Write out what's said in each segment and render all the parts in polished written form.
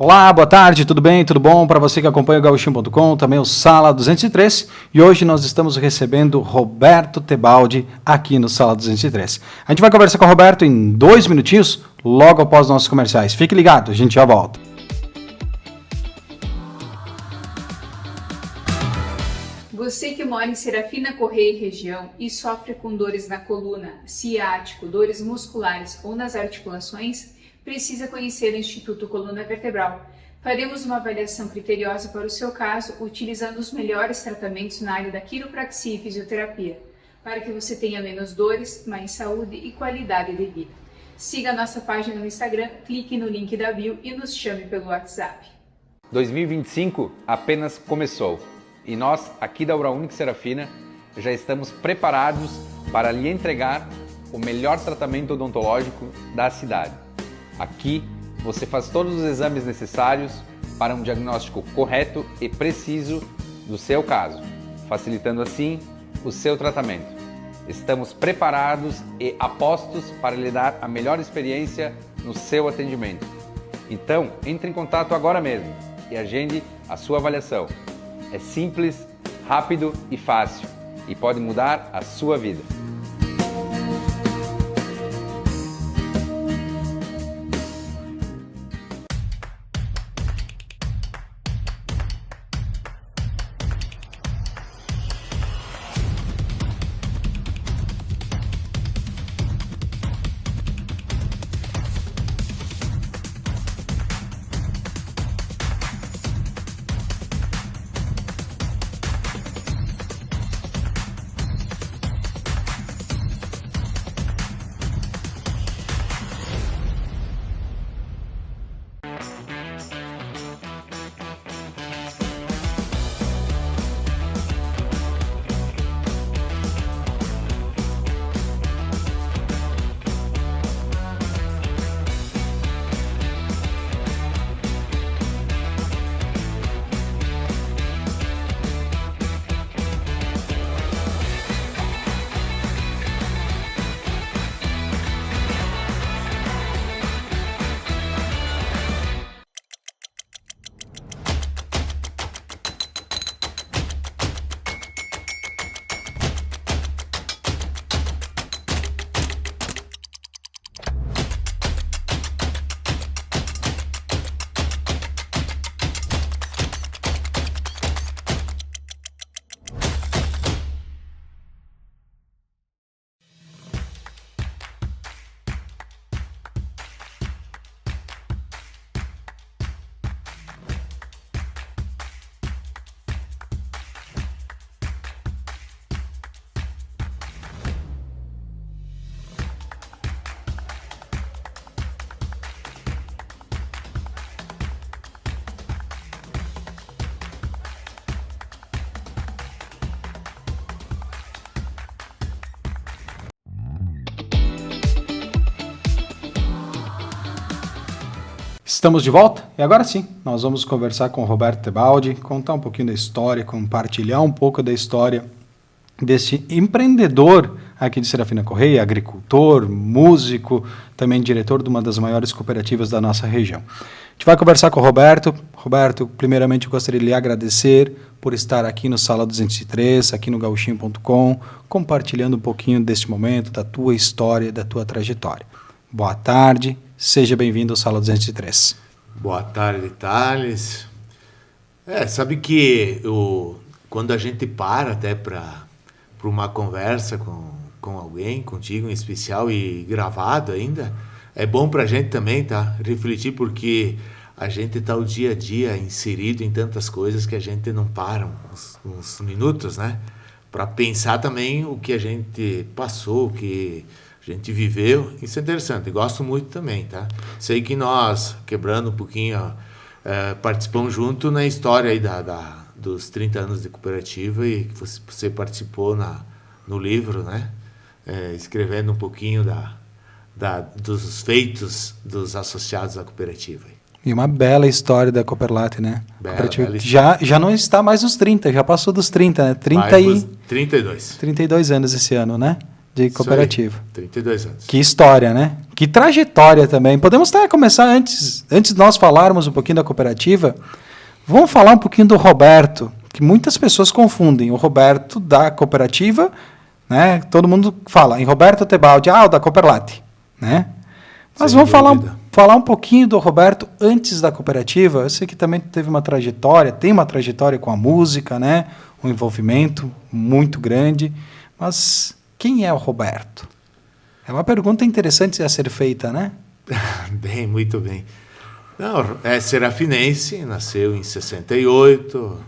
Olá, boa tarde, tudo bem? Tudo bom? Para você que acompanha o Gauchinho.com, também o Sala 203. E hoje nós estamos recebendo Roberto Tebaldi aqui no Sala 203. A gente vai conversar com o Roberto em 2 minutinhos, logo após nossos comerciais. Fique ligado, a gente já volta. Você que mora em Serafina Correia e região e sofre com dores na coluna, ciático, dores musculares ou nas articulações, precisa conhecer o Instituto Coluna Vertebral. Faremos uma avaliação criteriosa para o seu caso, utilizando os melhores tratamentos na área da quiropraxia e fisioterapia, para que você tenha menos dores, mais saúde e qualidade de vida. Siga a nossa página no Instagram, clique no link da bio e nos chame pelo WhatsApp. 2025 apenas começou e nós, aqui da Oral Unique Serafina, já estamos preparados para lhe entregar o melhor tratamento odontológico da cidade. Aqui você faz todos os exames necessários para um diagnóstico correto e preciso do seu caso, facilitando assim o seu tratamento. Estamos preparados e apostos para lhe dar a melhor experiência no seu atendimento. Então, entre em contato agora mesmo e agende a sua avaliação. É simples, rápido e fácil e pode mudar a sua vida. Estamos de volta e agora sim, nós vamos conversar com o Roberto Tebaldi, contar um pouquinho da história, compartilhar um pouco da história desse empreendedor aqui de Serafina Correia, agricultor, músico, também diretor de uma das maiores cooperativas da nossa região. A gente vai conversar com o Roberto. Roberto, primeiramente eu gostaria de lhe agradecer por estar aqui no Sala 203, aqui no Gauchinho.com, compartilhando um pouquinho deste momento, da tua história, da tua trajetória. Boa tarde. Seja bem-vindo ao Sala 203. Boa tarde, Thales. Sabe que quando a gente para até para uma conversa com alguém, contigo em especial e gravado ainda, é bom para a gente também, tá? Refletir, porque a gente está o dia a dia inserido em tantas coisas que a gente não para uns minutos, né? Para pensar também o que a gente passou, o que a gente viveu. Isso é interessante, gosto muito também, tá? Sei que nós, quebrando um pouquinho, participamos junto na história aí dos 30 anos de cooperativa, e que você participou no livro, né? Escrevendo um pouquinho dos feitos dos associados à cooperativa. E uma bela história da Cooperlate, né? Bela já não está mais nos 30, já passou dos 30, né? 32. 32 anos esse ano, né? De cooperativa. 32 anos. Que história, né? Que trajetória também. Podemos até começar antes de nós falarmos um pouquinho da cooperativa, vamos falar um pouquinho do Roberto, que muitas pessoas confundem o Roberto da cooperativa, né? Todo mundo fala em Roberto Tebaldi, o da Cooperlate, né? Mas Sem vamos dúvida. falar um pouquinho do Roberto antes da cooperativa. Eu sei que também teve uma trajetória, tem uma trajetória com a música, né? Um envolvimento muito grande. Mas quem é o Roberto? É uma pergunta interessante a ser feita, né? Bem, muito bem. Não, é serafinense, nasceu em 68,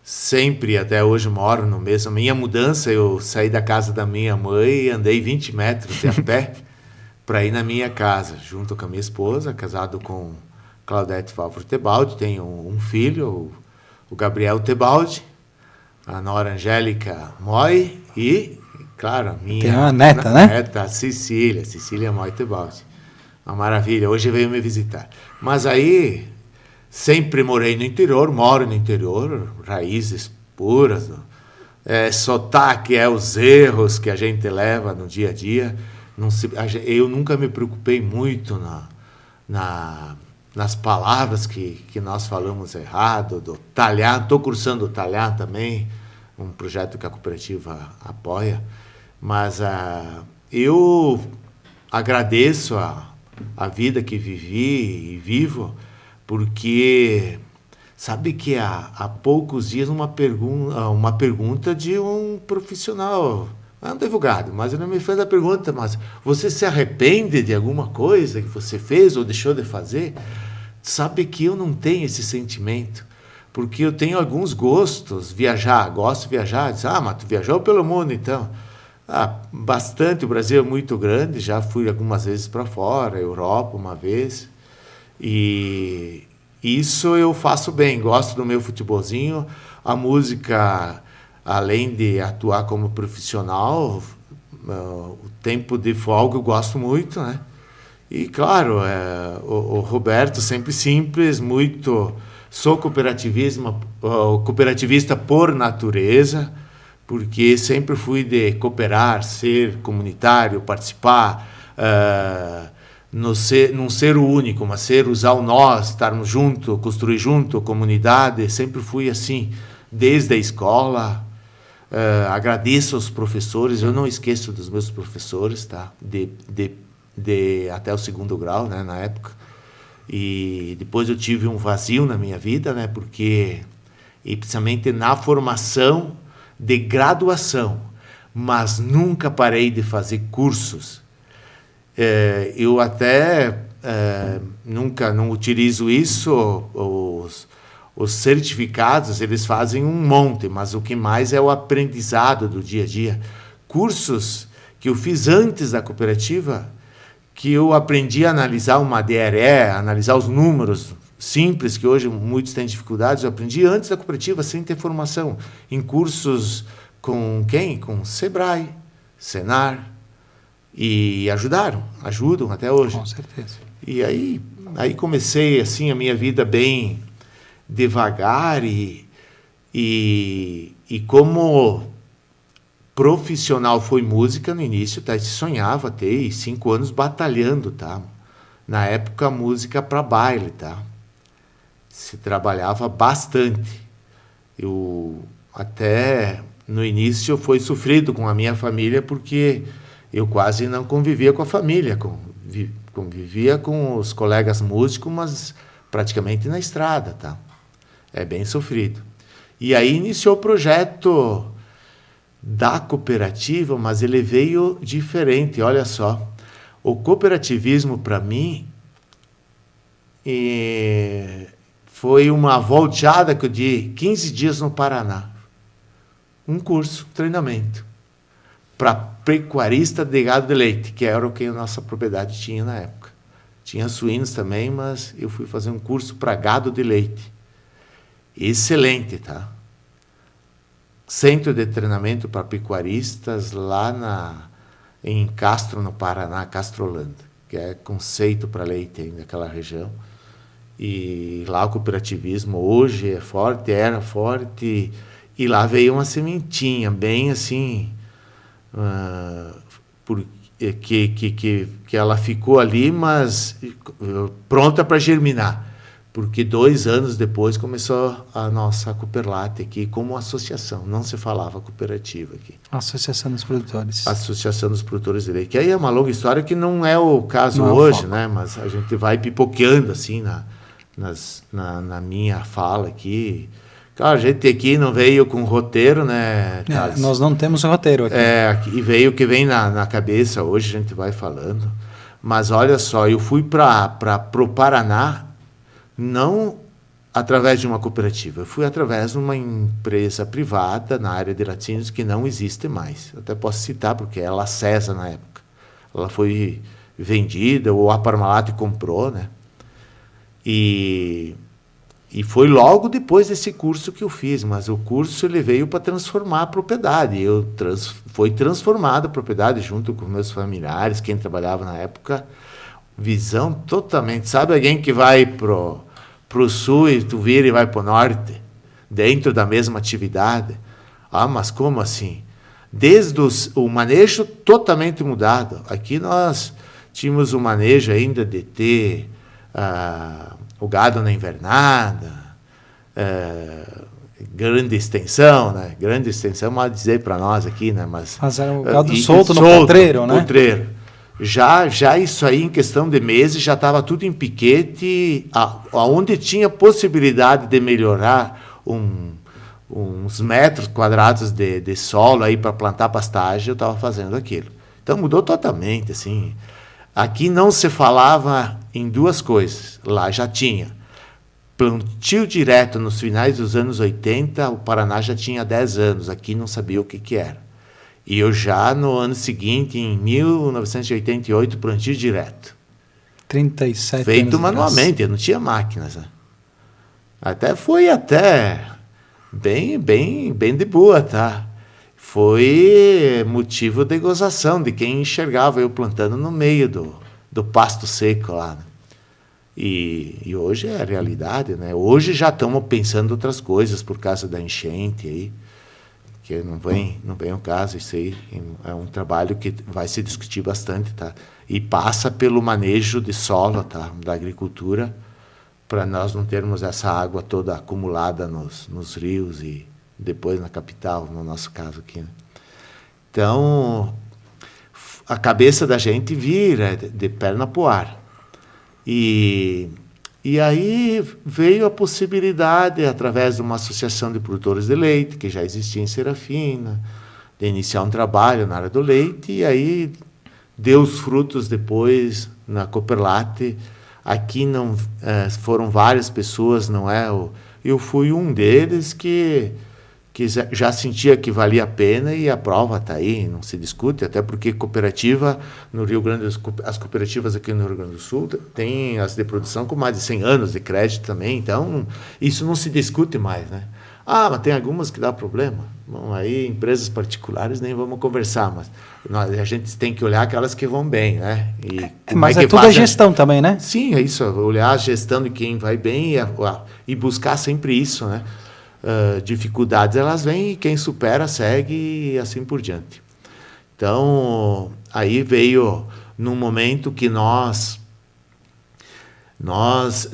sempre até hoje moro no mesmo. Minha mudança, eu saí da casa da minha mãe e andei 20 metros a pé para ir na minha casa, junto com a minha esposa, casado com Claudete Fávoro Tebaldi. Tenho um filho, o Gabriel Tebaldi, a nora Angélica Moy e, claro, a minha... Tem uma neta, né? Neta, Cecília Moy Tebaldi. Uma maravilha, hoje veio me visitar. Mas aí, sempre morei no interior, moro no interior, raízes puras, sotaque, os erros que a gente leva no dia a dia. Eu nunca me preocupei muito nas palavras que nós falamos errado, do talhar. Estou cursando o talhar também, um projeto que a cooperativa apoia. Mas eu agradeço a vida que vivi e vivo, porque sabe que há poucos dias uma pergunta de um profissional, não é um advogado, mas ele me fez a pergunta, mas você se arrepende de alguma coisa que você fez ou deixou de fazer? Sabe que eu não tenho esse sentimento, porque eu tenho alguns gostos, gosto de viajar. Diz, mas tu viajou pelo mundo então? Bastante, o Brasil é muito grande, já fui algumas vezes para fora, Europa uma vez, e isso eu faço bem, gosto do meu futebolzinho, a música, além de atuar como profissional, o tempo de folga eu gosto muito, né? E claro, o Roberto sempre simples, sou cooperativista por natureza, porque sempre fui de cooperar, ser comunitário, participar, não ser o único, mas usar o nós, estarmos juntos, construir junto, comunidade. Sempre fui assim, desde a escola. Agradeço aos professores, eu não esqueço dos meus professores, tá? Até o 2º grau, né, na época. E depois eu tive um vazio na minha vida, né, porque, e principalmente na formação de graduação, mas nunca parei de fazer cursos. Eu até nunca não utilizo isso, os certificados, eles fazem um monte, mas o que mais é o aprendizado do dia a dia. Cursos que eu fiz antes da cooperativa, que eu aprendi a analisar uma DRE, analisar os números simples, que hoje muitos têm dificuldades. Eu aprendi antes da cooperativa, sem ter formação, em cursos com quem? Com Sebrae, Senar, e ajudam até hoje. Com certeza. E aí comecei assim a minha vida bem devagar e como profissional foi música no início, tá? Se sonhava ter 5 anos batalhando, tá? Na época, música para baile, tá? Se trabalhava bastante. Eu até no início foi sofrido com a minha família, porque eu quase não convivia com a família, convivia com os colegas músicos, mas praticamente na estrada, tá? É bem sofrido. E aí iniciou o projeto da cooperativa, mas ele veio diferente, olha só. O cooperativismo, para mim, foi uma volteada que eu dei 15 dias no Paraná. Um curso, treinamento, para pecuarista de gado de leite, que era o que a nossa propriedade tinha na época. Tinha suínos também, mas eu fui fazer um curso para gado de leite. Excelente, tá? Centro de treinamento para pecuaristas lá em Castro, no Paraná, Castrolândia, que é conceito para leite ainda, naquela região. E lá o cooperativismo hoje é forte, era forte, e lá veio uma sementinha, bem assim, que ela ficou ali, mas pronta para germinar. Porque 2 anos depois começou a nossa Cooperlate aqui como associação, não se falava cooperativa aqui. Associação dos Produtores. Associação dos Produtores de Leite. Que aí é uma longa história que não é o caso não hoje, é né? Mas a gente vai pipoqueando assim na minha fala aqui. Claro, a gente aqui não veio com roteiro, né, Thales? Nós não temos roteiro aqui. E veio o que vem na cabeça, hoje a gente vai falando. Mas olha só, eu fui para o Paraná, não através de uma cooperativa, eu fui através de uma empresa privada na área de laticínios que não existe mais. Eu até posso citar, porque é a Cesa na época. Ela foi vendida, ou a Parmalat comprou, né? E foi logo depois desse curso que eu fiz, mas o curso ele veio para transformar a propriedade. Foi transformada a propriedade junto com meus familiares, quem trabalhava na época. Visão totalmente... Sabe alguém que vai pro sul e tu vira e vai pro norte, dentro da mesma atividade? Ah, mas como assim? Desde o manejo totalmente mudado. Aqui nós tínhamos o manejo ainda de ter... o gado na invernada, grande extensão, né? Grande extensão, mal dizer para nós aqui, né? Mas era o gado solto no potreiro, né? Potreiro. Já isso aí, em questão de meses, já estava tudo em piquete, aonde tinha possibilidade de melhorar uns metros quadrados de solo aí para plantar pastagem, eu estava fazendo aquilo. Então mudou totalmente, assim. Aqui não se falava em 2 coisas, lá já tinha. Plantio direto nos finais dos anos 80, o Paraná já tinha 10 anos, aqui não sabia o que era. E eu já no ano seguinte, em 1988, plantio direto. 37 feito anos manualmente, eu não tinha máquinas. Né? Foi bem de boa, tá? Foi motivo de gozação de quem enxergava eu plantando no meio do pasto seco lá. Né? E hoje é a realidade, né? Hoje já estamos pensando outras coisas por causa da enchente aí, que não vem ao caso. Isso aí é um trabalho que vai se discutir bastante, tá? E passa pelo manejo de solo, tá? Da agricultura, para nós não termos essa água toda acumulada nos rios e depois na capital, no nosso caso aqui. Né? Então, a cabeça da gente vira de perna pro ar. E aí veio a possibilidade, através de uma associação de produtores de leite, que já existia em Serafina, de iniciar um trabalho na área do leite, e aí deu os frutos depois na Cooperlate. Aqui não foram várias pessoas, não é? Eu fui um deles que já sentia que valia a pena, e a prova está aí, não se discute, até porque cooperativa no Rio Grande do Sul, as cooperativas aqui no Rio Grande do Sul têm as de produção com mais de 100 anos de crédito também, então isso não se discute mais, né? Mas tem algumas que dá problema. Bom, aí empresas particulares nem vamos conversar, mas a gente tem que olhar aquelas que vão bem, né? Mas é tudo a gestão também, né? Sim, é isso, olhar a gestão de quem vai bem e buscar sempre isso, né? Dificuldades elas vêm e quem supera segue e assim por diante. Então, aí veio num momento que nós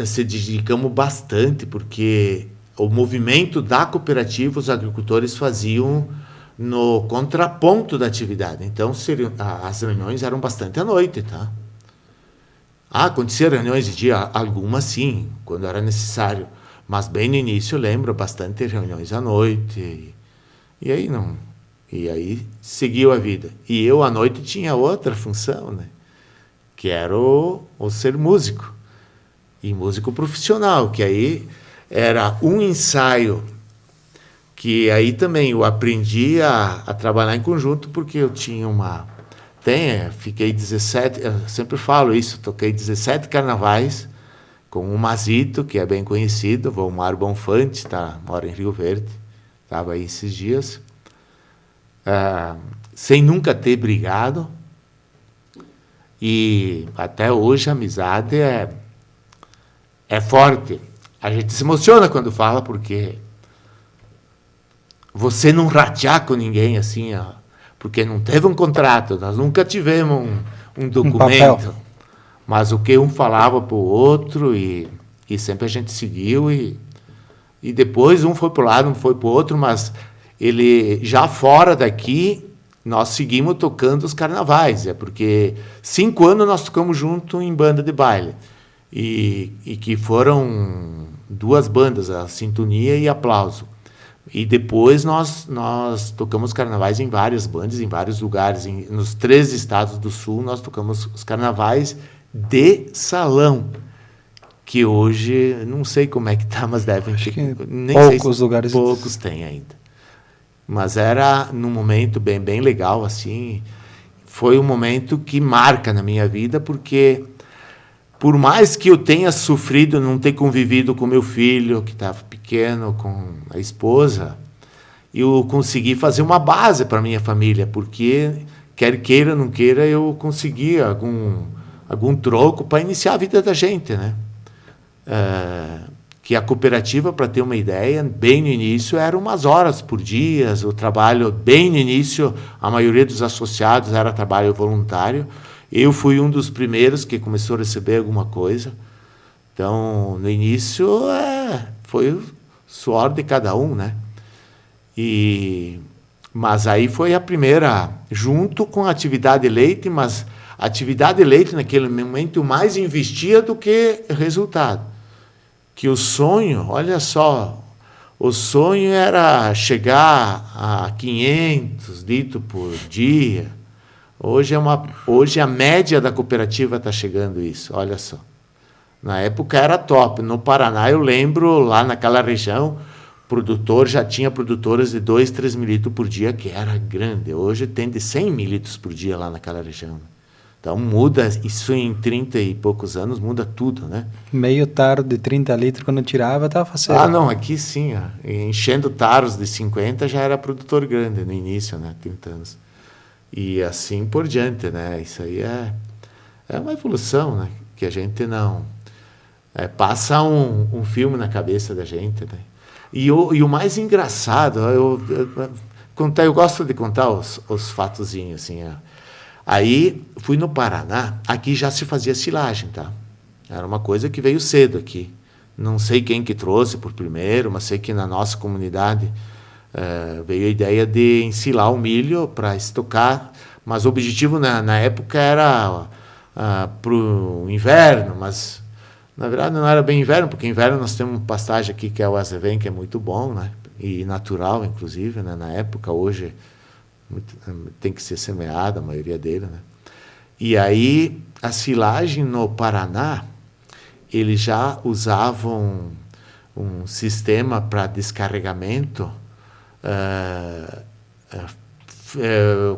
se dedicamos bastante, porque o movimento da cooperativa os agricultores faziam no contraponto da atividade. Então, as reuniões eram bastante à noite, tá? Aconteciam reuniões de dia, algumas sim, quando era necessário. Mas bem no início eu lembro bastante reuniões à noite. E aí não. E aí seguiu a vida. E eu à noite tinha outra função, né? Que era o ser músico. E músico profissional, que aí era um ensaio que aí também eu aprendi a trabalhar em conjunto, porque eu tinha fiquei 17, eu sempre falo isso, toquei 17 carnavais com o Mazito, que é bem conhecido, o Omar Bonfante, mora em Rio Verde, estava aí esses dias, sem nunca ter brigado, e até hoje a amizade é forte. A gente se emociona quando fala, porque você não ratear com ninguém assim, porque não teve um contrato, nós nunca tivemos um documento, papel. mas o que um falava para o outro e sempre a gente seguiu e depois um foi para o lado, um foi para o outro, mas ele já fora daqui, nós seguimos tocando os carnavais, porque 5 anos nós tocamos junto em banda de baile, e que foram 2 bandas, a Sintonia e Aplauso. E depois nós tocamos carnavais em várias bandas, em vários lugares, nos 3 estados do sul nós tocamos os carnavais de salão, que hoje, não sei como é que tá, mas devem ter. Nem poucos lugares. Poucos tem ainda. Mas era num momento bem legal, assim. Foi um momento que marca na minha vida, porque por mais que eu tenha sofrido não ter convivido com meu filho, que estava pequeno, com a esposa, eu consegui fazer uma base para minha família, porque, quer queira, não queira, eu consegui algum troco para iniciar a vida da gente, né? Que a cooperativa, para ter uma ideia, bem no início, era umas horas por dia, o trabalho, bem no início, a maioria dos associados era trabalho voluntário. Eu fui um dos primeiros que começou a receber alguma coisa. Então, no início, foi o suor de cada um, né? Mas aí foi a primeira, junto com a atividade leite, mas a atividade leite, naquele momento, mais investia do que resultado. Que o sonho, olha só, o sonho era chegar a 500 litros por dia. Hoje a média da cooperativa está chegando isso, olha só. Na época era top. No Paraná, eu lembro, lá naquela região, já tinha produtoras de 2, 3 mil litros por dia, que era grande. Hoje tem de 100 mil litros por dia lá naquela região. Então muda, isso em 30 e poucos anos, muda tudo, né? Meio taro de 30 litros, quando tirava, estava faceiro. Ah, não, aqui sim. Enchendo taros de 50 já era produtor grande no início, né? 30 anos. E assim por diante, né? Isso aí é uma evolução, né? Que a gente não... passa um filme na cabeça da gente, né? E o mais engraçado, eu gosto de contar os fatozinhos, assim, Aí, fui no Paraná, aqui já se fazia silagem, tá? Era uma coisa que veio cedo aqui. Não sei quem que trouxe por primeiro, mas sei que na nossa comunidade veio a ideia de ensilar o milho para estocar, mas o objetivo na época era para o inverno, mas na verdade não era bem inverno, porque inverno nós temos pastagem aqui que é o azevém, que é muito bom, né? E natural, inclusive, né? Na época, hoje... tem que ser semeada, a maioria dele, né? E aí, a silagem no Paraná, eles já usavam um sistema para descarregamento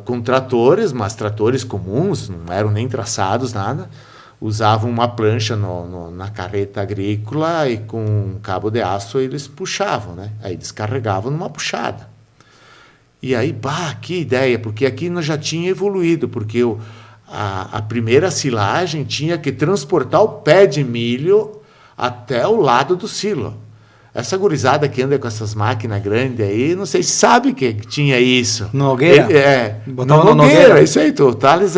com tratores, mas tratores comuns, não eram nem traçados, nada. Usavam uma plancha na carreta agrícola e com um cabo de aço eles puxavam, né? Aí descarregavam numa puxada. E aí, que ideia, porque aqui nós já tinha evoluído, porque a primeira silagem tinha que transportar o pé de milho até o lado do silo. Essa gurizada que anda com essas máquinas grandes aí, não sei se sabe que tinha isso. Nogueira? No Nogueira, isso aí, o Thales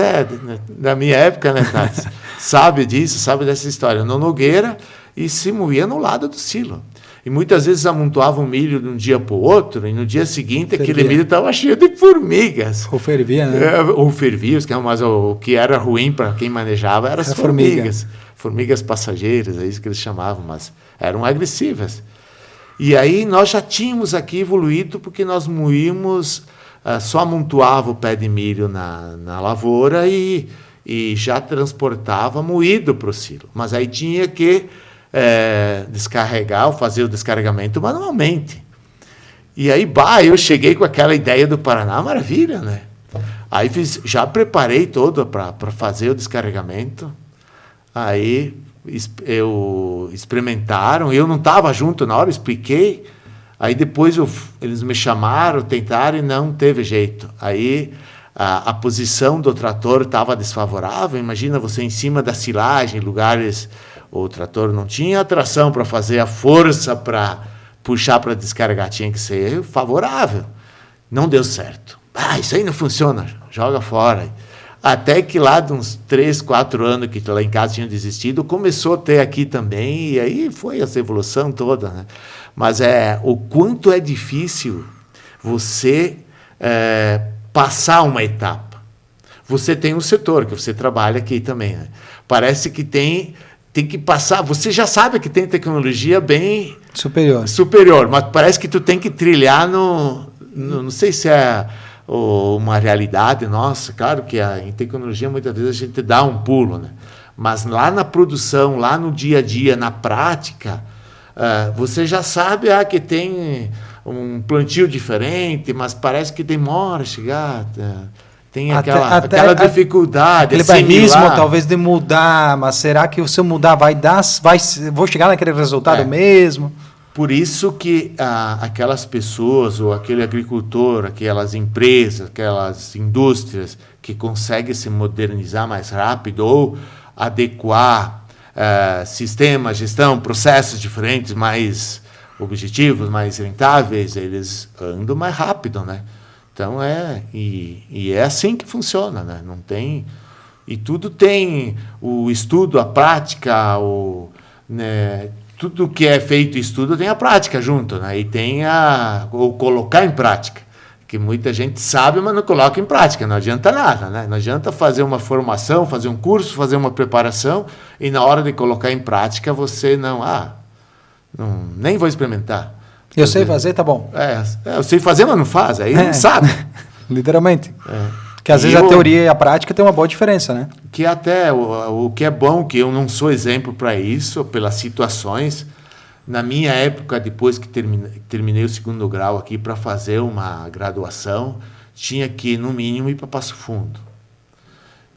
da minha época, né, Thales? Sabe disso, sabe dessa história. No Nogueira, e se moía no lado do silo. E muitas vezes amontoavam milho de um dia para o outro, e no dia seguinte aquele milho estava cheio de formigas. Ou fervia, né? Ou fervia, mas o que era ruim para quem manejava eram as formigas. Formigas passageiras, é isso que eles chamavam, mas eram agressivas. E aí nós já tínhamos aqui evoluído, porque nós moímos, só amontoava o pé de milho na lavoura e já transportava moído para o silo. Mas aí tinha que descarregar ou fazer o descarregamento manualmente. E aí, eu cheguei com aquela ideia do Paraná, maravilha, né? Aí já preparei todo para fazer o descarregamento. Aí experimentaram, eu não estava junto na hora, expliquei. Aí depois eles me chamaram, tentaram e não teve jeito. Aí a posição do trator estava desfavorável. Imagina você em cima da silagem, lugares... O trator não tinha tração para fazer a força para puxar para descarregar, tinha que ser favorável. Não deu certo. isso aí não funciona, joga fora. Até que lá de uns 3, 4 anos que lá em casa tinha desistido, começou a ter aqui também, e aí foi essa evolução toda, né? Mas o quanto é difícil você passar uma etapa. Você tem um setor que você trabalha aqui também, né? Parece que tem que passar, você já sabe que tem tecnologia bem superior, mas parece que tu tem que trilhar não sei se é uma realidade nossa, claro que em tecnologia muitas vezes a gente dá um pulo, né? Mas lá na produção, lá no dia a dia, na prática, você já sabe que tem um plantio diferente, mas parece que demora a chegar, tem aquela dificuldade. Aquele bairrismo talvez de mudar, mas será que se eu mudar vou chegar naquele resultado mesmo? Por isso que aquelas pessoas, ou aquele agricultor, aquelas empresas, aquelas indústrias que conseguem se modernizar mais rápido ou adequar sistema, gestão, processos diferentes, mais objetivos, mais rentáveis, eles andam mais rápido, né? Então é assim que funciona, né? Não tem, e tudo tem o estudo, a prática, né? Tudo que é feito estudo tem a prática junto, né? E tem o colocar em prática, que muita gente sabe, mas não coloca em prática, não adianta nada, né? Não adianta fazer uma formação, fazer um curso, fazer uma preparação, e na hora de colocar em prática você nem vou experimentar. Eu sei fazer, tá bom. Eu sei fazer, mas não faz, aí não sabe. Literalmente. Que às vezes a teoria e a prática tem uma boa diferença, né? Que até o que é bom, que eu não sou exemplo para isso, pelas situações. Na minha época, depois que terminei o 2º grau aqui, para fazer uma graduação, tinha que, no mínimo, ir para Passo Fundo.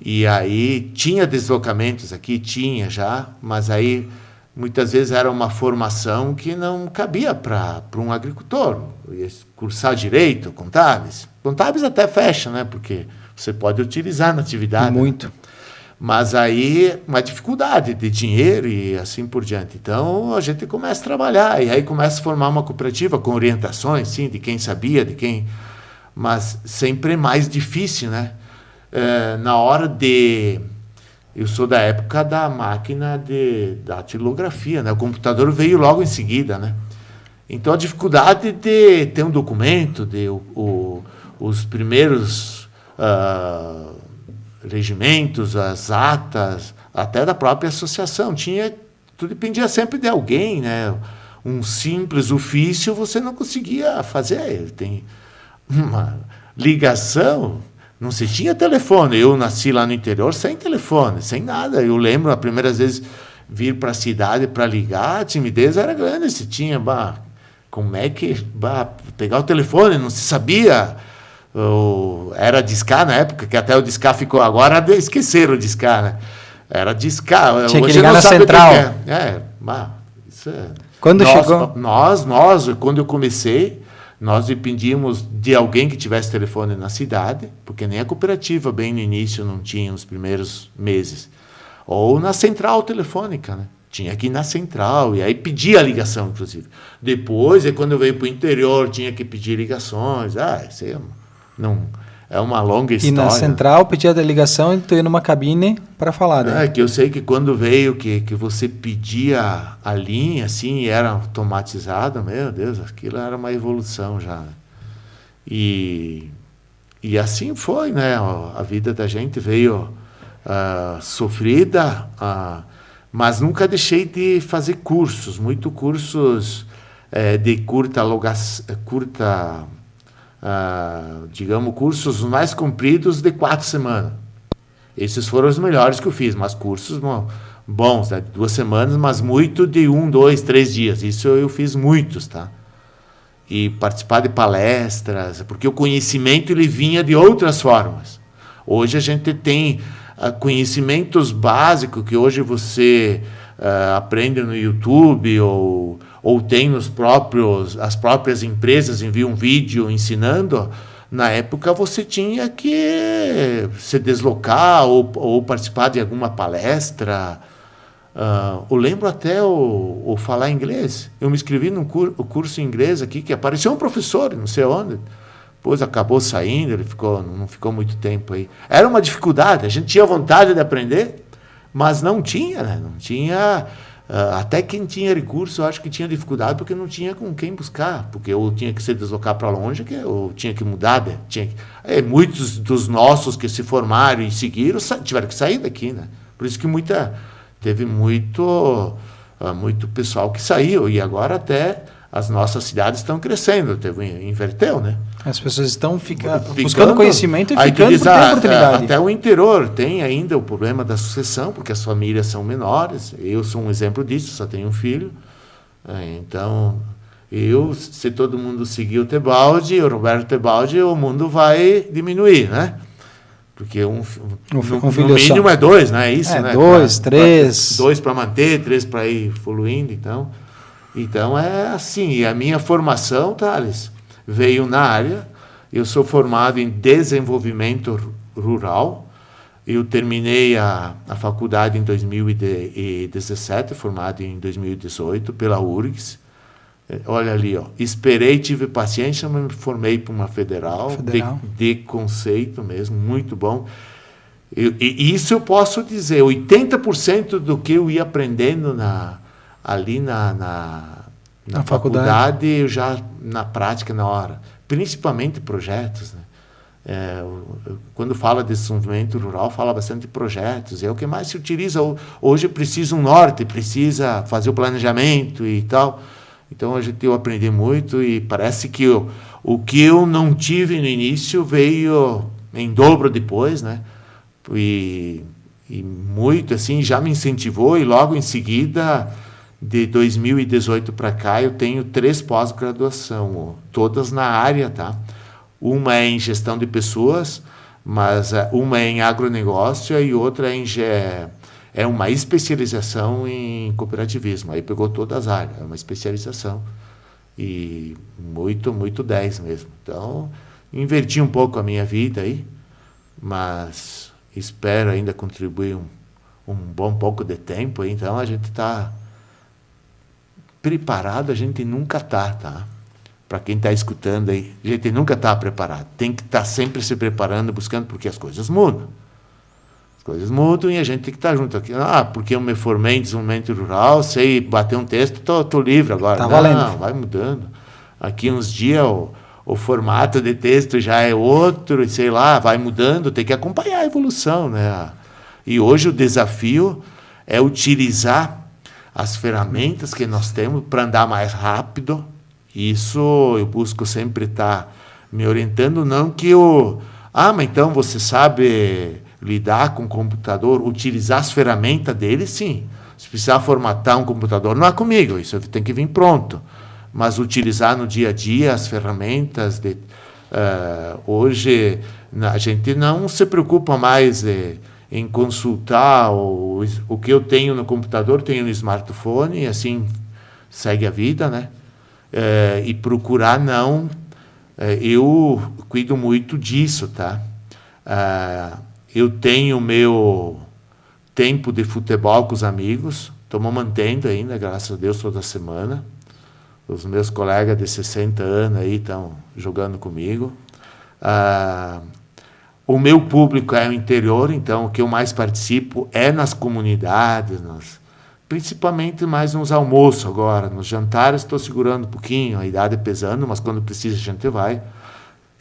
E aí tinha deslocamentos aqui, tinha já, mas aí muitas vezes era uma formação que não cabia para um agricultor. Eu ia cursar direito, contábeis. Contábeis até fecha, né? Porque você pode utilizar na atividade. Muito. Né? Mas aí uma dificuldade de dinheiro e assim por diante. Então a gente começa a trabalhar e aí começa a formar uma cooperativa com orientações, sim, de quem sabia, de quem... Mas sempre é mais difícil, né? Na hora de... Eu sou da época da máquina da datilografia, né? O computador veio logo em seguida, né? Então a dificuldade de ter um documento, os primeiros regimentos, as atas, até da própria associação, tudo dependia sempre de alguém, né? Um simples ofício você não conseguia fazer. Tem uma ligação. Não se tinha telefone. Eu nasci lá no interior sem telefone, sem nada. Eu lembro, a primeira vez vir para a cidade para ligar, a timidez era grande. Se tinha, como é que... pegar o telefone, não se sabia. Era discar na época, que até o discar ficou... Agora esqueceram o discar, né? Era discar. Tinha que ligar na central. Isso é... Quando chegou... Quando eu comecei... Nós dependíamos de alguém que tivesse telefone na cidade, porque nem a cooperativa, bem no início, não tinha nos primeiros meses. Ou na central telefônica, né? Tinha que ir na central, e aí pedia a ligação, inclusive. Depois, quando eu veio para o interior, tinha que pedir ligações. Isso aí é uma longa história. E na central pedia a ligação e tu ia numa cabine para falar, né? Que eu sei que quando veio que você pedia a linha, assim, e era automatizada, meu Deus, aquilo era uma evolução já. Né? E assim foi, né? A vida da gente veio sofrida, mas nunca deixei de fazer cursos, cursos de digamos, cursos mais compridos de 4 semanas. Esses foram os melhores que eu fiz, mas cursos bons, né? 2 semanas, mas muito de 1, 2, 3 dias. Isso eu fiz muitos, tá? E participar de palestras, porque o conhecimento ele vinha de outras formas. Hoje a gente tem conhecimentos básicos que hoje você aprende no YouTube ou tem as próprias empresas enviam um vídeo ensinando. Na época você tinha que se deslocar ou participar de alguma palestra. Eu lembro até o falar inglês. Eu me inscrevi num curso em inglês aqui, que apareceu um professor, não sei onde, Depois acabou saindo, não ficou muito tempo aí. Era uma dificuldade, a gente tinha vontade de aprender, mas não tinha, né? Não tinha. Até quem tinha recurso, eu acho que tinha dificuldade porque não tinha com quem buscar, porque eu tinha que se deslocar para longe, que eu tinha que mudar, né? Muitos dos nossos que se formaram e seguiram tiveram que sair daqui, né? Por isso que teve muito pessoal que saiu, e agora até as nossas cidades estão crescendo, inverteu, né? As pessoas estão buscando conhecimento e ficando diz, por ter oportunidade. Até o interior tem ainda o problema da sucessão, porque as famílias são menores. Eu sou um exemplo disso, só tenho um filho. Então, se todo mundo seguir o Tebaldi, o Roberto Tebaldi, o mundo vai diminuir, né? Porque um filho no mínimo é 2, não é isso? Né? 2, 3. 2 para manter, 3 para ir evoluindo, Então é assim. E a minha formação, Thales, veio na área. Eu sou formado em desenvolvimento rural. Eu terminei a faculdade em 2017, formado em 2018 pela URGS. Olha ali, esperei, tive paciência, mas me formei para uma federal. De conceito mesmo, muito bom. E isso eu posso dizer, 80% do que eu ia aprendendo ali na faculdade, eu já na prática, na hora. Principalmente projetos, né? Quando fala de desenvolvimento rural, fala bastante de projetos. É o que mais se utiliza. Hoje precisa um norte, precisa fazer o planejamento e tal. Então, eu aprendi muito e parece que o que eu não tive no início veio em dobro depois, né? E muito, assim, já me incentivou, e logo em seguida, de 2018 para cá, eu tenho 3 pós-graduação, todas na área, tá? Uma é em gestão de pessoas, mas uma é em agronegócio e outra é uma especialização em cooperativismo. Aí pegou todas as áreas, é uma especialização. E muito 10 mesmo. Então, inverti um pouco a minha vida aí, mas espero ainda contribuir um bom pouco de tempo aí. Então, a gente está preparado, a gente nunca está, tá? Para quem está escutando aí, a gente nunca está preparado. Tem que estar sempre se preparando, buscando, porque as coisas mudam. As coisas mudam e a gente tem que estar junto aqui. Porque eu me formei em desenvolvimento rural, sei bater um texto, estou livre agora. Tá valendo. Não, vai mudando. Aqui uns dias o formato de texto já é outro, sei lá, vai mudando, tem que acompanhar a evolução, né? E hoje o desafio é utilizar as ferramentas que nós temos para andar mais rápido. Isso eu busco sempre estar me orientando, não que mas então você sabe lidar com o computador, utilizar as ferramentas dele, sim. Se precisar formatar um computador, não é comigo, isso tem que vir pronto. Mas utilizar no dia a dia as ferramentas. Hoje, a gente não se preocupa mais em consultar o que eu tenho no computador, tenho no smartphone, e assim segue a vida, né? E procurar não... eu cuido muito disso, tá? Eu tenho meu tempo de futebol com os amigos, estamos mantendo ainda, graças a Deus, toda semana. Os meus colegas de 60 anos aí estão jogando comigo. O meu público é o interior, então o que eu mais participo é nas comunidades, principalmente mais nos almoços agora. Nos jantares estou segurando um pouquinho, a idade pesando, mas quando precisa a gente vai.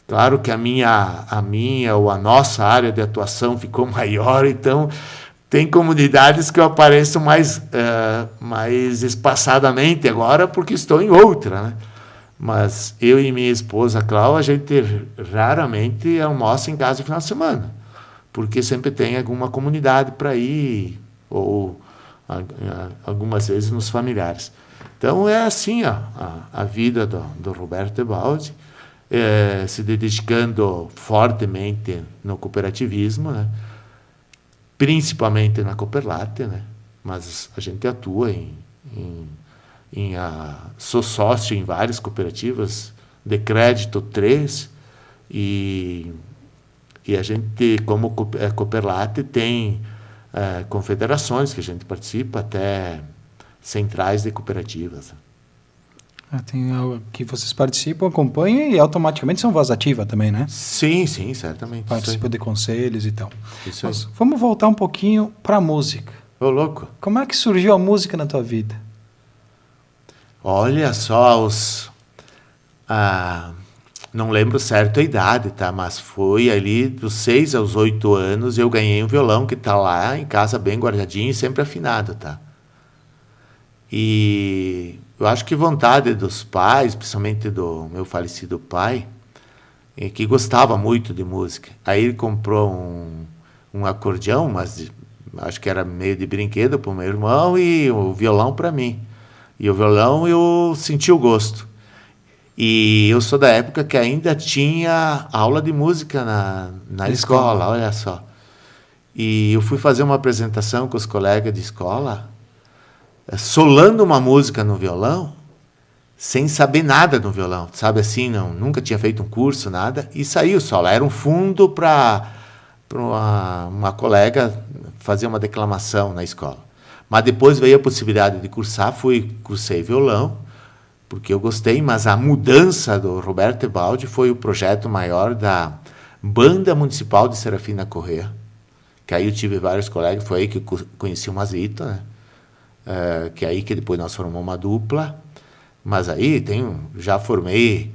Claro que a minha ou a nossa área de atuação ficou maior, então tem comunidades que eu apareço mais espaçadamente agora porque estou em outra, né? Mas eu e minha esposa, Cláudia, a gente raramente almoça em casa no final de semana, porque sempre tem alguma comunidade para ir, ou algumas vezes nos familiares. Então é assim a vida do Roberto Tebaldi, se dedicando fortemente no cooperativismo, né? Principalmente na Cooperlate, né? Mas a gente atua sou sócio em várias cooperativas de crédito, 3, e a gente, como Cooperlate, tem confederações que a gente participa, até centrais de cooperativas. Tem algo que vocês participam, acompanham e automaticamente são voz ativa também, né? Sim, certamente. Participam de conselhos e tal. Isso aí. Mas vamos voltar um pouquinho para a música. Ô, louco. Como é que surgiu a música na tua vida? Olha só, não lembro certo a idade, tá? Mas foi ali dos 6 aos 8 anos eu ganhei um violão que tá lá em casa bem guardadinho e sempre afinado, tá? E eu acho que vontade dos pais, principalmente do meu falecido pai, que gostava muito de música. Aí ele comprou um acordeão, mas acho que era meio de brinquedo para o meu irmão e o violão para mim. E o violão eu senti o gosto. E eu sou da época que ainda tinha aula de música na escola, olha só. E eu fui fazer uma apresentação com os colegas de escola, solando uma música no violão, sem saber nada no violão, sabe assim, nunca tinha feito um curso, nada, e saiu o solo. Era um fundo para uma colega fazer uma declamação na escola. Mas depois veio a possibilidade de cursar, cursei violão, porque eu gostei, mas a mudança do Roberto Tebaldi foi o projeto maior da Banda Municipal de Serafina Corrêa, que aí eu tive vários colegas, foi aí que eu conheci o Mazito, né? Que é aí que depois nós formamos uma dupla, mas aí já formei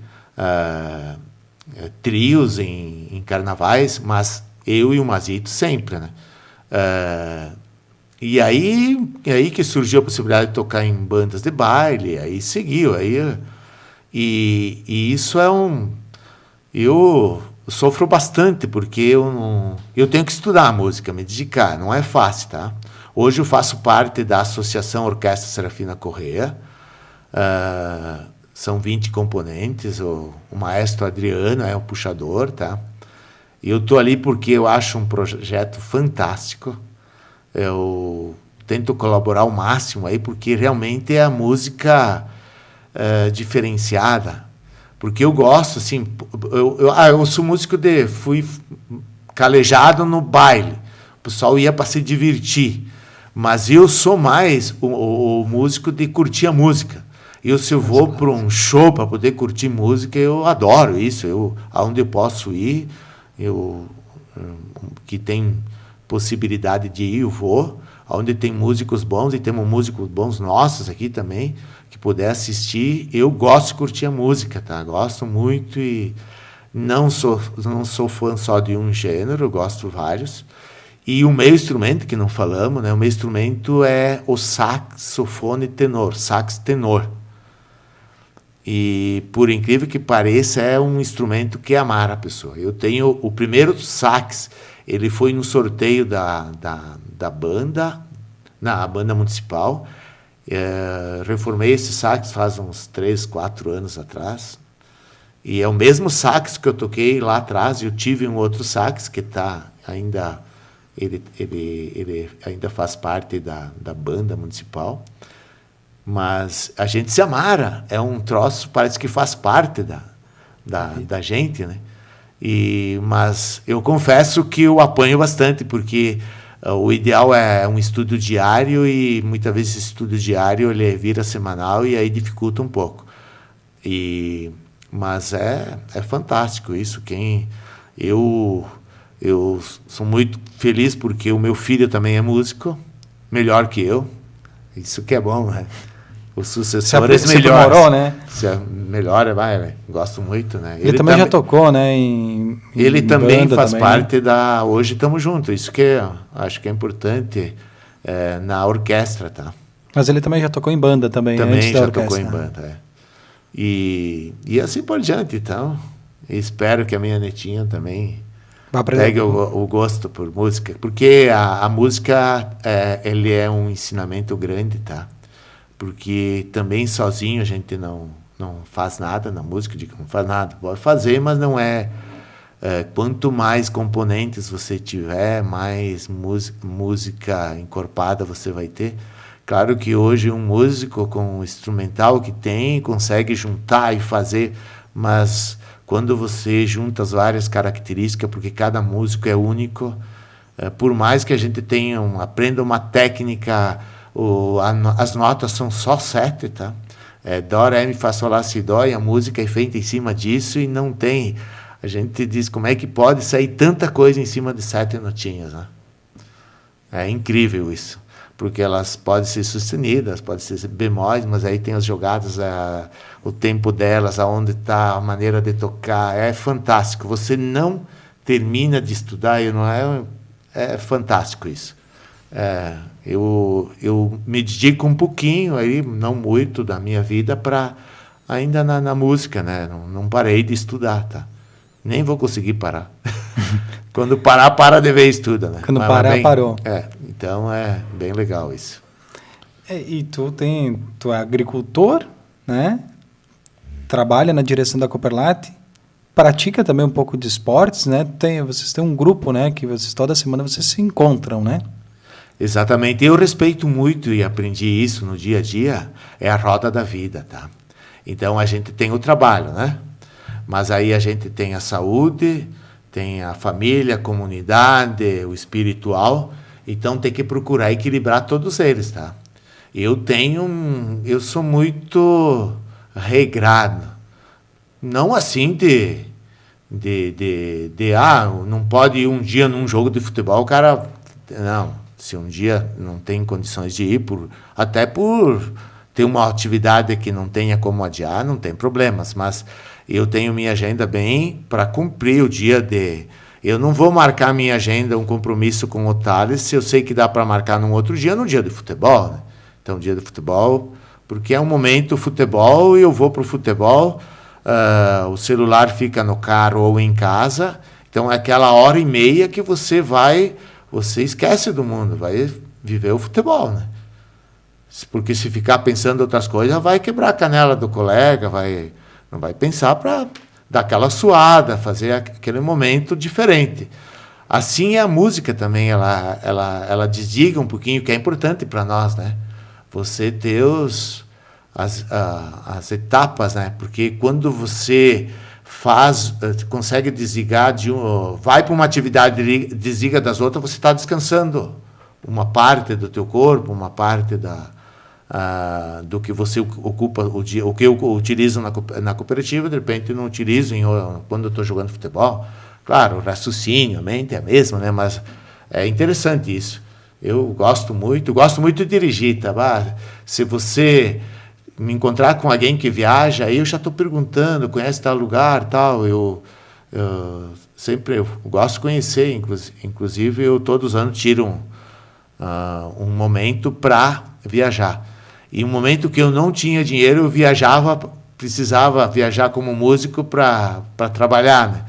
trios em carnavais, mas eu e o Mazito sempre, né? E aí que surgiu a possibilidade de tocar em bandas de baile, aí seguiu, e isso eu sofro bastante, porque eu tenho que estudar a música, me dedicar, não é fácil, tá? Hoje eu faço parte da Associação Orquestra Serafina Corrêa, são 20 componentes, o maestro Adriano é o puxador, tá? E eu estou ali porque eu acho um projeto fantástico, eu tento colaborar ao máximo aí, porque realmente é a música diferenciada, porque eu gosto, assim, eu sou músico fui calejado no baile, o pessoal ia para se divertir, mas eu sou mais o músico de curtir a música. Se eu vou para um show para poder curtir música, eu adoro isso. Aonde eu posso ir, que tem possibilidade de ir, eu vou. Aonde tem músicos bons, e temos músicos bons nossos aqui também, que puder assistir, eu gosto de curtir a música, tá? Gosto muito e não sou fã só de um gênero, eu gosto de vários. E o meu instrumento, que não falamos, né? O meu instrumento é o saxofone tenor, sax tenor. E, por incrível que pareça, é um instrumento que amara a pessoa. Eu tenho o primeiro sax, ele foi no sorteio da banda, na banda municipal. Reformei esse sax faz uns 3, 4 anos atrás. E é o mesmo sax que eu toquei lá atrás. Eu tive um outro sax que está ainda... Ele ainda faz parte da banda municipal, mas a gente se amara, é um troço, parece que faz parte da gente, né? Mas eu confesso que eu apanho bastante, porque o ideal é um estudo diário, e muitas vezes esse estudo diário ele vira semanal e aí dificulta um pouco. Mas é fantástico isso. Eu sou muito feliz porque o meu filho também é músico, melhor que eu. Isso que é bom, né? O sucessor é melhor. Demorou, né? Melhor, gosto muito, né? Ele também já tocou, né? Ele também faz também, parte da... Hoje estamos juntos. Isso que acho que é importante na orquestra, tá? Mas ele também já tocou em banda também, antes da orquestra. Também já tocou em banda, E assim por diante, então. Espero que a minha netinha também pegue o gosto por música, porque a música ele é um ensinamento grande, tá? Porque também sozinho a gente não faz nada na música, não faz nada, pode fazer, mas não é. Quanto mais componentes você tiver, mais música encorpada você vai ter. Claro que hoje um músico com o instrumental que tem consegue juntar e fazer, mas quando você junta as várias características, porque cada músico é único, por mais que a gente aprenda uma técnica, as notas são só 7, tá? Dó, Ré, Mi, Fá, Sol, Lá, Si, Dó, e a música é feita em cima disso e não tem... A gente diz como é que pode sair tanta coisa em cima de 7 notinhas, né? É incrível isso, porque elas podem ser sustenidas, podem ser bemóis, mas aí tem as jogadas, o tempo delas, aonde está a maneira de tocar, é fantástico. Você não termina de estudar, é fantástico isso. Eu me dedico um pouquinho, aí, não muito, da minha vida para ainda na música, né? Não parei de estudar, tá? Nem vou conseguir parar. Quando parar, para de vez tudo, né? Quando parar, parou. Então é bem legal isso. E tu é agricultor, né? Trabalha na direção da Cooperlat, pratica também um pouco de esportes, né? Vocês têm um grupo, né? Que toda semana vocês se encontram, né? Exatamente. Eu respeito muito e aprendi isso no dia a dia, é a roda da vida, tá? Então a gente tem o trabalho, né? Mas aí a gente tem a saúde, tem a família, a comunidade, o espiritual, então tem que procurar equilibrar todos eles, tá? Eu sou muito regrado, não assim não pode ir um dia num jogo de futebol, o cara, não, se um dia não tem condições de ir, até por ter uma atividade que não tenha como adiar, não tem problemas, mas eu tenho minha agenda bem para cumprir o dia de... Eu não vou marcar minha agenda, um compromisso com o Thales, se eu sei que dá para marcar num outro dia, no dia de futebol, né? Então, dia de futebol, porque é um momento futebol e eu vou para o futebol, o celular fica no carro ou em casa, então é aquela hora e meia que você esquece do mundo, vai viver o futebol, né? Porque se ficar pensando outras coisas, vai quebrar a canela do colega, não vai pensar para dar aquela suada, fazer aquele momento diferente. Assim é a música também, ela desdiga um pouquinho, que é importante para nós, né? Você ter as etapas, né? Porque quando você consegue desligar vai para uma atividade, desliga das outras, você está descansando uma parte do teu corpo, uma parte do que você ocupa o dia, o que eu utilizo na cooperativa, de repente não utilizo quando eu estou jogando futebol. Claro, o raciocínio, a mente é a mesma, né? Mas é interessante isso. Eu gosto muito de dirigir, tá? Se você me encontrar com alguém que viaja, aí eu já estou perguntando, conhece tal lugar, tal, eu gosto de conhecer, inclusive eu todos os anos tiro um momento para viajar. E um momento que eu não tinha dinheiro, eu precisava viajar como músico para trabalhar, né?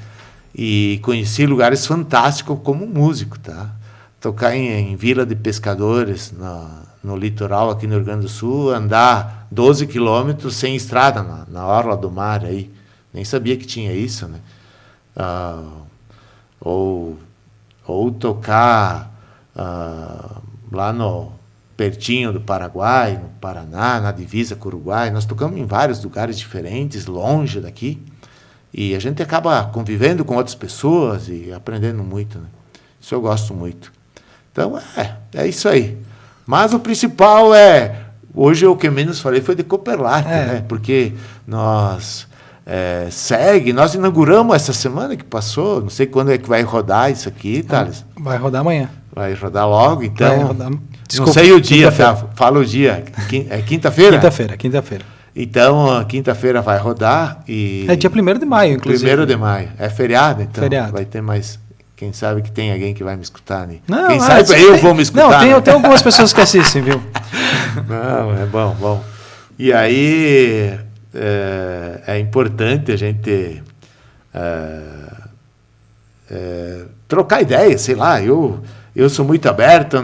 E conheci lugares fantásticos como músico, tá? Tocar em Vila de Pescadores, no litoral aqui no Rio Grande do Sul, andar 12 quilômetros sem estrada, na orla do mar aí. Nem sabia que tinha isso, né? Ou tocar lá pertinho do Paraguai, no Paraná, na divisa com o Uruguai. Nós tocamos em vários lugares diferentes, longe daqui, e a gente acaba convivendo com outras pessoas e aprendendo muito, né? Isso eu gosto muito. Então, é isso aí. Mas o principal hoje o que menos falei foi de Cooperlat, né? Porque nós nós inauguramos essa semana que passou, não sei quando é que vai rodar isso aqui, Thales. Vai rodar amanhã. Vai rodar logo, então. Vai rodar. Desculpa, não sei o dia, tá? Fala o dia. É quinta-feira? Quinta-feira. Então, quinta-feira vai rodar e... É dia 1º de maio, inclusive. 1º de maio. É feriado, então. Feriado. Vai ter mais... Quem sabe que tem alguém que vai me escutar, né? Não, quem sabe eu vou me escutar. Não, tem algumas pessoas que assistem, viu? Não, é bom. E aí, é importante a gente trocar ideias, sei lá. Eu sou muito aberto,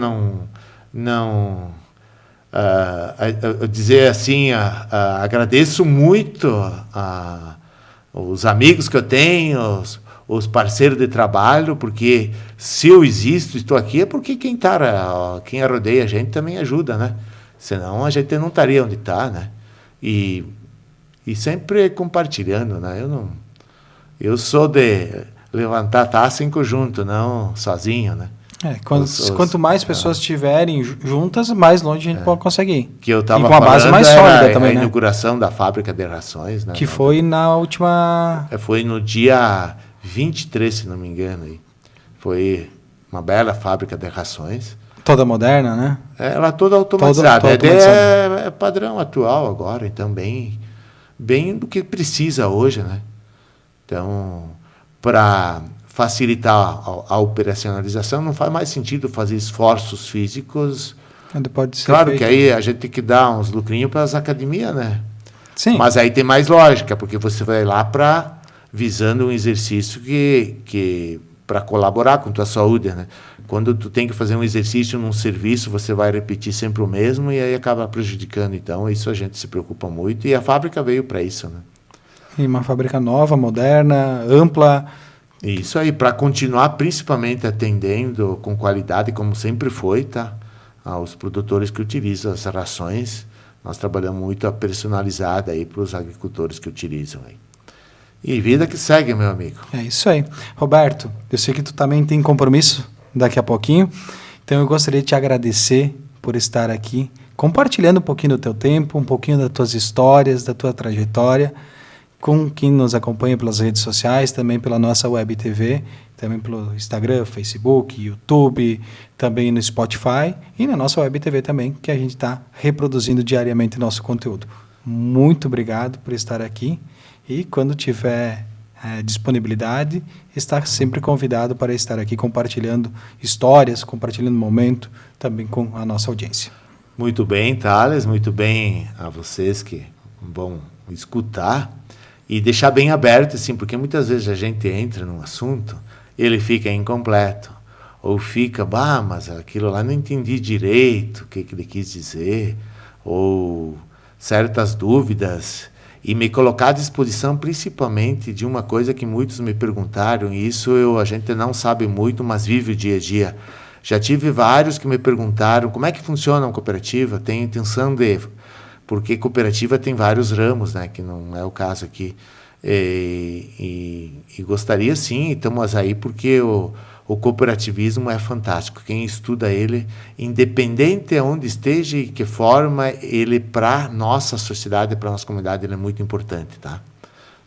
dizer assim, agradeço muito os amigos que eu tenho, os parceiros de trabalho, porque se eu existo, estou aqui, é porque quem rodeia a gente também ajuda, né? Senão a gente não estaria onde está, né? E sempre compartilhando, né? Eu sou de levantar a taça em conjunto, não sozinho, né? Quanto mais pessoas estiverem juntas, mais longe a gente pode conseguir. Que eu estava com a base mais sólida também, a né? inauguração da fábrica de rações, né? Que foi na última... Foi no dia 23, se não me engano. Aí. Foi uma bela fábrica de rações. Toda moderna, né? Ela toda automatizada. Toda automatizada. É padrão atual agora, então bem do que precisa hoje, né? Então, para facilitar a operacionalização, não faz mais sentido fazer esforços físicos. Pode ser claro feito. que aí a gente tem que dar uns lucrinhos para as academias, né? Sim. Mas aí tem mais lógica, porque você vai lá visando um exercício que para colaborar com a tua saúde, né? Quando tu tem que fazer um exercício num serviço, você vai repetir sempre o mesmo e aí acaba prejudicando. Então, isso a gente se preocupa muito e a fábrica veio para isso, né? E uma fábrica nova, moderna, ampla. Isso aí, para continuar principalmente atendendo com qualidade, como sempre foi, tá? Aos produtores que utilizam as rações. Nós trabalhamos muito a personalizada aí para os agricultores que utilizam aí. E vida que segue, meu amigo. É isso aí. Roberto, eu sei que tu também tem compromisso daqui a pouquinho, então eu gostaria de te agradecer por estar aqui, compartilhando um pouquinho do teu tempo, um pouquinho das tuas histórias, da tua trajetória, com quem nos acompanha pelas redes sociais, também pela nossa web TV, também pelo Instagram, Facebook, YouTube, também no Spotify e na nossa web TV também, que a gente está reproduzindo diariamente nosso conteúdo. Muito obrigado por estar aqui e quando tiver disponibilidade, está sempre convidado para estar aqui compartilhando histórias, compartilhando momento também com a nossa audiência. Muito bem, Thales, muito bem a vocês que vão escutar e deixar bem aberto, assim, porque muitas vezes a gente entra num assunto e ele fica incompleto, ou fica, mas aquilo lá não entendi direito o que ele quis dizer, ou certas dúvidas, e me colocar à disposição principalmente de uma coisa que muitos me perguntaram, e isso a gente não sabe muito, mas vive o dia a dia. Já tive vários que me perguntaram como é que funciona uma cooperativa, tenho intenção de... Porque cooperativa tem vários ramos, né, que não é o caso aqui. E gostaria sim, estamos aí porque o cooperativismo é fantástico. Quem estuda ele, independente de onde esteja e que forma, ele para nossa sociedade, para nossa comunidade, ele é muito importante, tá?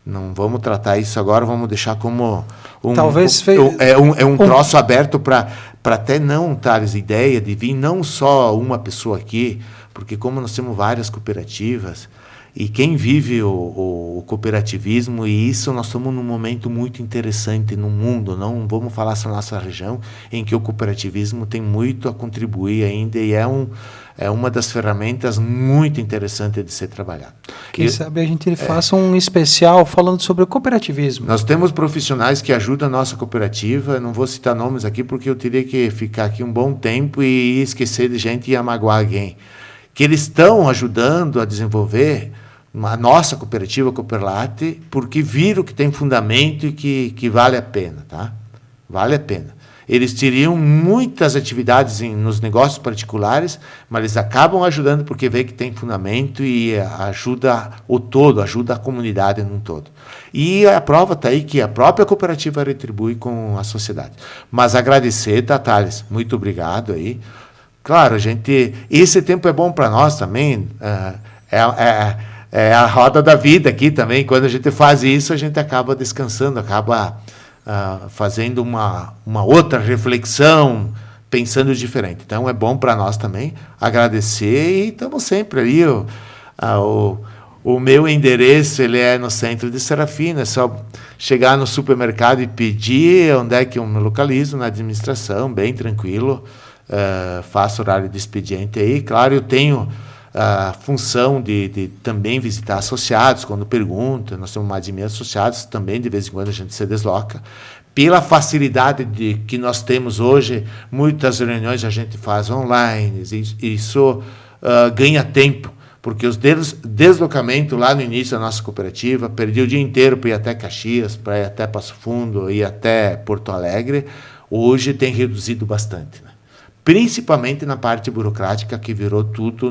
Não vamos tratar isso agora, vamos deixar como um troço aberto para até não dar ideia de vir não só uma pessoa aqui, porque como nós temos várias cooperativas, e quem vive o cooperativismo, e isso nós estamos num momento muito interessante no mundo, não vamos falar só na nossa região, em que o cooperativismo tem muito a contribuir ainda e é uma das ferramentas muito interessantes de ser trabalhado. Quem sabe a gente faça um especial falando sobre o cooperativismo. Nós temos profissionais que ajudam a nossa cooperativa, não vou citar nomes aqui porque eu teria que ficar aqui um bom tempo e esquecer de gente e amagoar alguém. Que eles estão ajudando a desenvolver a nossa cooperativa, a Cooperlate, porque viram que tem fundamento e que vale a pena, tá? Vale a pena. Eles teriam muitas atividades nos negócios particulares, mas eles acabam ajudando porque vê que tem fundamento e ajuda o todo, ajuda a comunidade num todo. E a prova está aí que a própria cooperativa retribui com a sociedade. Mas agradecer, tá, Thales? Muito obrigado aí. Claro, esse tempo é bom para nós também, é a roda da vida aqui também. Quando a gente faz isso, a gente acaba descansando, acaba fazendo uma outra reflexão, pensando diferente. Então, é bom para nós também agradecer e estamos sempre ali. O meu endereço ele é no centro de Serafina, é só chegar no supermercado e pedir onde é que eu me localizo, na administração, bem tranquilo. Faço horário de expediente aí. Claro, eu tenho a função de também visitar associados quando perguntam. Nós temos mais de 1.000 associados, também de vez em quando a gente se desloca. Pela facilidade que nós temos hoje, muitas reuniões a gente faz online, isso ganha tempo, porque os deslocamentos lá no início da nossa cooperativa, perdi o dia inteiro para ir até Caxias, para ir até Passo Fundo, ir até Porto Alegre, hoje tem reduzido bastante, né? Principalmente na parte burocrática, que virou tudo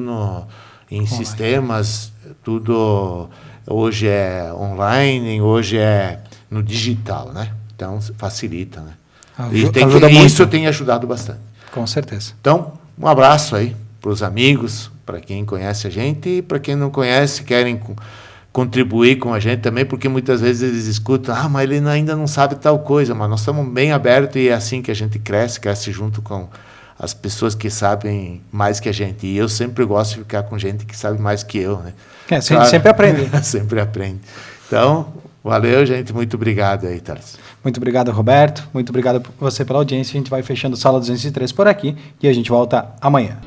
em sistemas, tudo hoje é online, hoje é no digital, né? Então, facilita, né? Ajuda muito. Isso tem ajudado bastante. Com certeza. Então, um abraço aí para os amigos, para quem conhece a gente e para quem não conhece, querem contribuir com a gente também, porque muitas vezes eles escutam, mas ele ainda não sabe tal coisa, mas nós estamos bem abertos e é assim que a gente cresce junto com as pessoas que sabem mais que a gente. E eu sempre gosto de ficar com gente que sabe mais que eu, né? Sempre aprende. Sempre aprende. Então, valeu, gente. Muito obrigado aí, Thales. Muito obrigado, Roberto. Muito obrigado a você pela audiência. A gente vai fechando Sala 203 por aqui e a gente volta amanhã.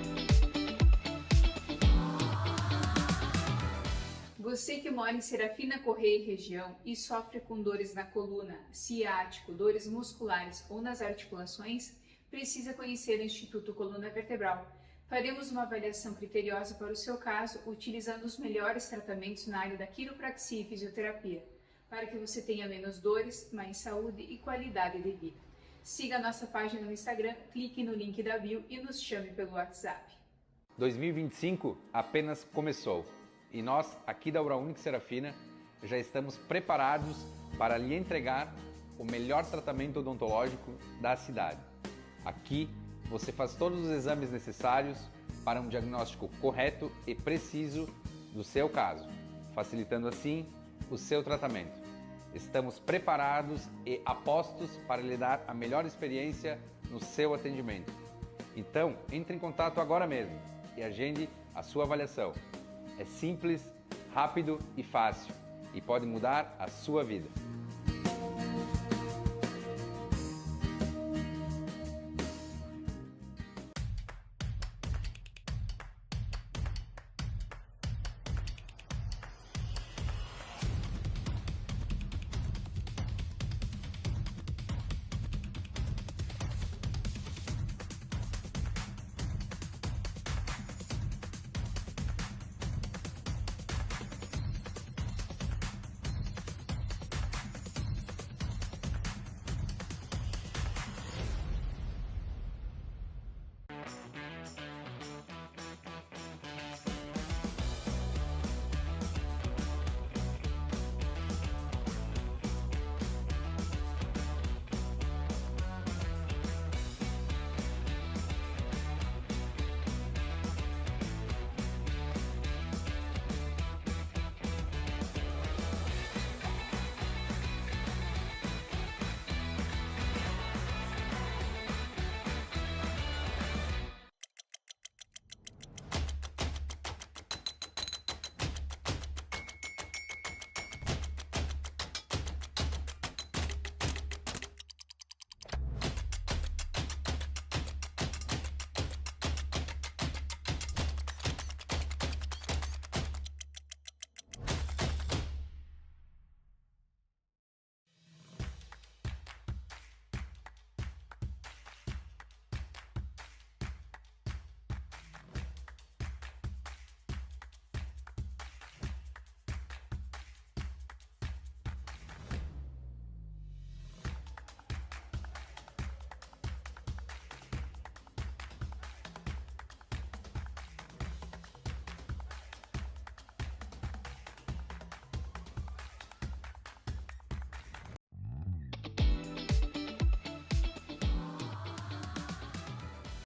Você que mora em Serafina Correia e região e sofre com dores na coluna, ciático, dores musculares ou nas articulações, precisa conhecer o Instituto Coluna Vertebral. Faremos uma avaliação criteriosa para o seu caso, utilizando os melhores tratamentos na área da quiropraxia e fisioterapia, para que você tenha menos dores, mais saúde e qualidade de vida. Siga a nossa página no Instagram, clique no link da bio e nos chame pelo WhatsApp. 2025 apenas começou e nós, aqui da Oral Unique Serafina, já estamos preparados para lhe entregar o melhor tratamento odontológico da cidade. Aqui você faz todos os exames necessários para um diagnóstico correto e preciso do seu caso, facilitando assim o seu tratamento. Estamos preparados e apostos para lhe dar a melhor experiência no seu atendimento. Então, entre em contato agora mesmo e agende a sua avaliação. É simples, rápido e fácil e pode mudar a sua vida.